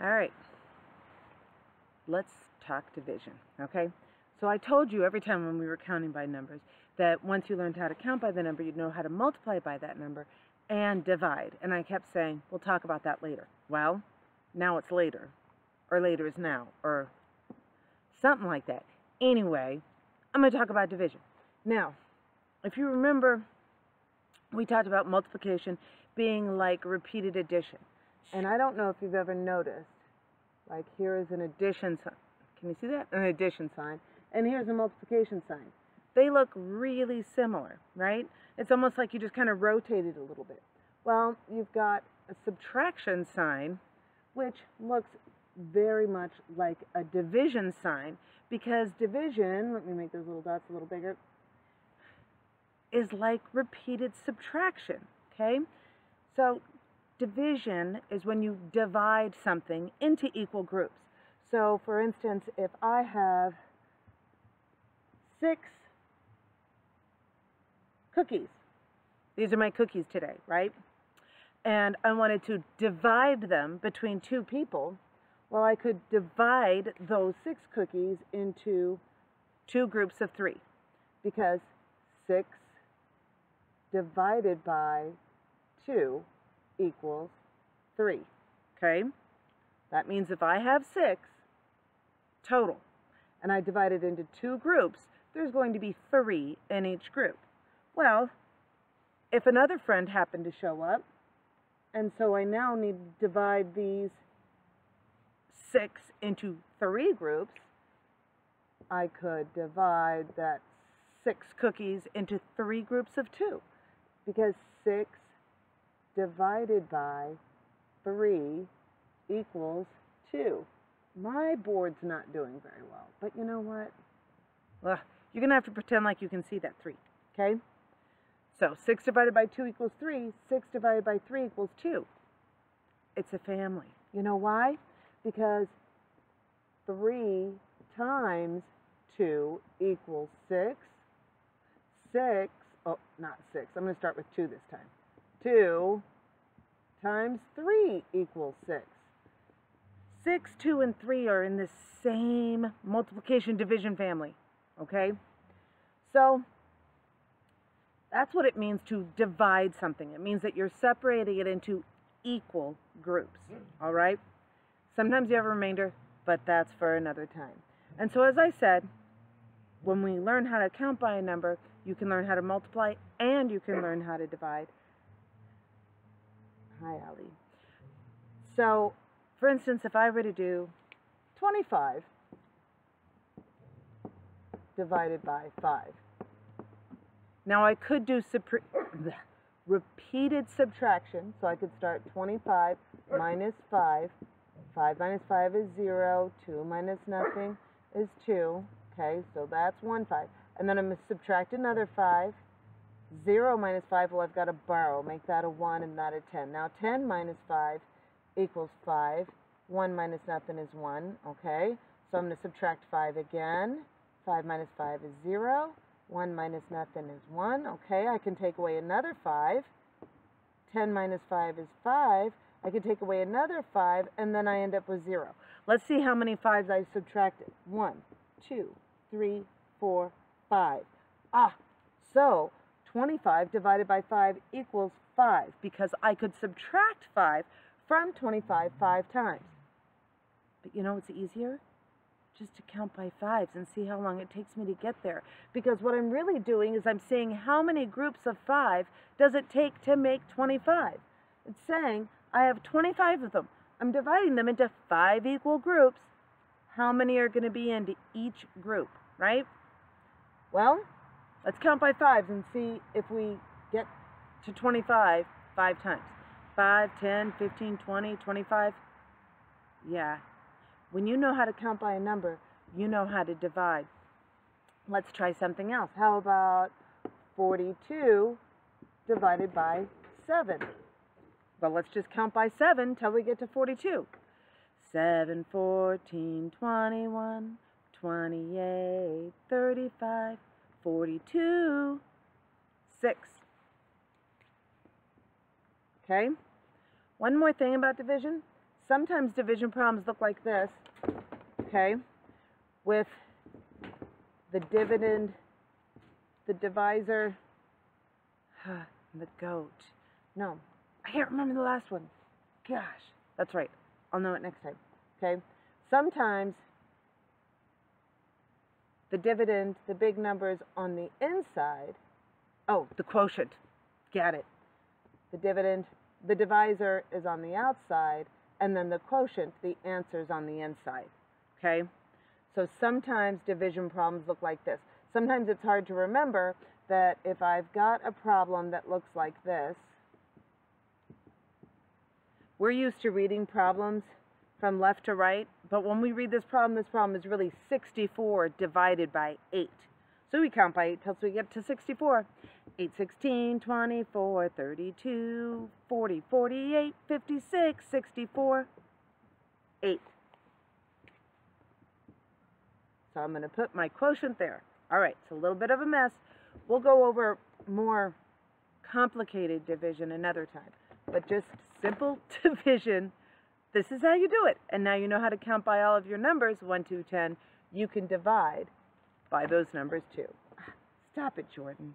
All right, let's talk division, okay? So I told you every time when we were counting by numbers that once you learned how to count by the number, you'd know how to multiply by that number and divide. And I kept saying, we'll talk about that later. Well, now it's later, or later is now, or something like that. Anyway, I'm going to talk about division. Now, if you remember, we talked about multiplication being like repeated addition. And I don't know if you've ever noticed, like here is an addition sign. Can you see that? An addition sign. And here's a multiplication sign. They look really similar, right? It's almost like you just kind of rotated a little bit. Well, you've got a subtraction sign, which looks very much like a division sign, because division, let me make those little dots a little bigger, is like repeated subtraction, okay? So division is when you divide something into equal groups. So for instance, if I have 6 cookies, these are my cookies today, right? And I wanted to divide them between 2 people, well, I could divide those 6 cookies into 2 groups of 3, because 6 divided by 2 equals 3, okay? That means if I have 6 total, and I divide it into 2 groups, there's going to be 3 in each group. Well, if another friend happened to show up, and so I now need to divide these 6 into 3 groups, I could divide that 6 cookies into 3 groups of 2, because 6 divided by 3 equals 2. My board's not doing very well, but you know what? Well, you're going to have to pretend like you can see that 3, okay? So 6 divided by 2 equals 3. 6 divided by 3 equals 2. It's a family. You know why? Because 3 times 2 equals 6. 6, oh, not 6. I'm going to start with 2 this time. 2 times 3 equals 6. 6, 2, and 3 are in the same multiplication division family, okay? So that's what it means to divide something. It means that you're separating it into equal groups, all right? Sometimes you have a remainder, but that's for another time. And so as I said, when we learn how to count by a number, you can learn how to multiply and you can learn how to divide. Hi, Allie. So, for instance, if I were to do 25 divided by 5. Now I could do repeated subtraction, so I could start 25 minus 5. 5 minus 5 is 0. 2 minus nothing is 2. Okay, so that's 1 5. And then I'm going to subtract another 5. 0 minus 5, well, I've got to borrow. Make that a 1 and that a 10. Now 10 minus 5 equals 5. 1 minus nothing is 1. Okay, so I'm going to subtract 5 again. 5 minus 5 is 0. 1 minus nothing is 1. Okay, I can take away another 5. 10 minus 5 is 5. I can take away another 5, and then I end up with 0. Let's see how many 5s I subtracted. 1, 2, 3, 4, 5. So 25 divided by 5 equals 5, because I could subtract 5 from 25 5 times. But you know what's easier? Just to count by 5s and see how long it takes me to get there. Because what I'm really doing is I'm saying how many groups of 5 does it take to make 25. It's saying I have 25 of them. I'm dividing them into 5 equal groups. How many are going to be into each group, right? Well, let's count by 5s and see if we get to 25 5 times. 5, 10, 15, 20, 25. Yeah. When you know how to count by a number, you know how to divide. Let's try something else. How about 42 divided by 7? Well, let's just count by 7 till we get to 42. 7, 14, 21, 28, 35, 42, 6. Okay? One more thing about division. sometimes division problems look like this, okay, with the dividend, the divisor, and the goat. No, I can't remember the last one. Gosh, that's right. I'll know it next time, okay? Sometimes the dividend, the big numbers on the inside, oh, the quotient, got it. The dividend, the divisor is on the outside, and then the quotient, the answer is on the inside, okay? So sometimes division problems look like this. Sometimes it's hard to remember that if I've got a problem that looks like this, we're used to reading problems from left to right, but when we read this problem is really 64 divided by 8. So we count by 8 till we get to 64. 8, 16, 24, 32, 40, 48, 56, 64, 8. So I'm going to put my quotient there. All right, it's a little bit of a mess. We'll go over more complicated division another time. But just simple division, this is how you do it. And now you know how to count by all of your numbers, 1, 2, 10. You can divide by those numbers too. Stop it, Jordan.